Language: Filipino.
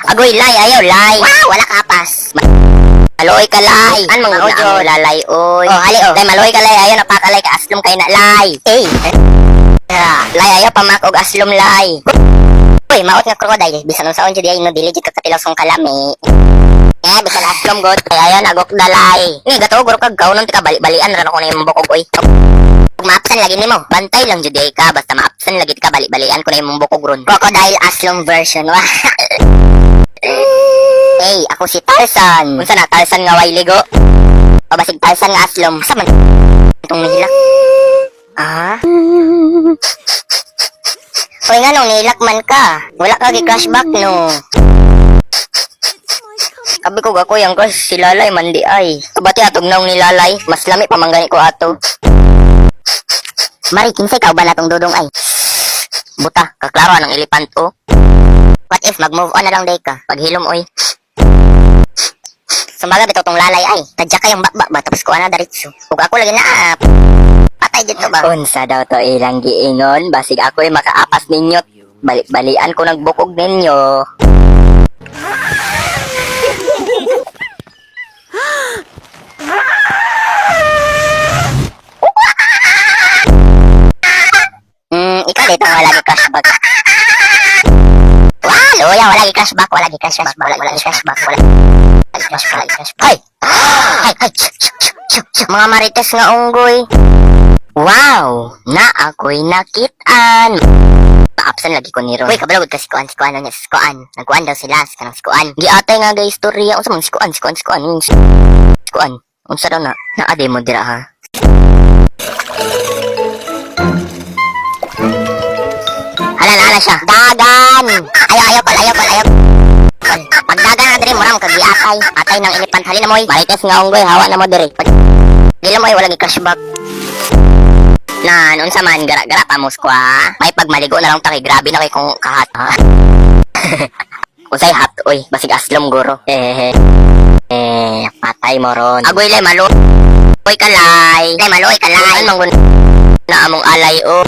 Agoy, lay, ayaw, lay. Wow, wala kapas. Maloy ka, lay. An mga audio, lalay, oy. Oh, hali, oh. Lay, maloy ka, lay, ayaw, napakalay ka, aslom kay na, lay. Eh. Lay, ayaw, pamakog, aslom, lay. Uy, maot nga crocodile. Bisan nung saon, judi ay no, diligid ka katilaw song kalami. Bisan aslom, god. Kaya ayaw, nagok dalay. Nga, gato, guro kag gaunon, tika bali-balian, rano ko na yung bukog, oy. Kung maapsan lagi nimo, bantay lang jud ka, basta maapsan lagi ka bali-balian ko na imong bukog ron. Crocodile Aslong version. Hey, ako si Tarzan. Unsa na Tarzan nga way ligo? O basig Tarzan nga aslom. Sa man itong nihilak? Hoy nga nung nihilak man ka. Wala ka gi-crash back no. Kabi ko ako yung crush si Lalay mandi ay. Kabati atog naong ni Lalay, mas lami pa manggani ko ato. Mari, kinsay ka ba na tong dudong ay? Buta, kaklaro anong ilipant o. What if mag-move on na lang day ka? Paghilom oy. Sumbaga bitaw tong Lalay ay. Tadya kayong bakbak ba? Tapos ko ana daritso. Ug ako lagi na patay dito ba? Unsa daw to ilang giingon? Basig ako'y makaapas ninyo. Balik-balian ko nagbukog ninyo. Ikaw dito ang wala gi-cashback. Luya, wala gi-cashback, wala gi-cashback, wala gi-cashback, wala gi-cashback. Ay! Mga marites nga unggoy. Wow! Na ako'y nakitaan. Pa-absan lagi ko ni Ron. Uy, kabalagod ka si Kuan niya, si Kuan. Nagkuan daw sila, si kanang si Kuan. Giatay nga guys, istorya. Unsa man si Kuan. Si Kuan. Unsa daw na? Naade mo dira ha? Hala siya. Dagan! Ayaw. Pag dagan na diri, murang kagiatay. Atay ng ilipan. Halina mo, marites nga unggoy, hawa na mo diri. Gila mo, wala gi-cashback. Unsa man, gara-gara pa mo squad. May pagmaligo na lang taki, grabe na kay kung kahat. Usay hat, oy, basig aslom guro. Patay mo ron. Agoy lay, maloy kalay. Lay, maloy kalay. Ano mong na among alay, oh.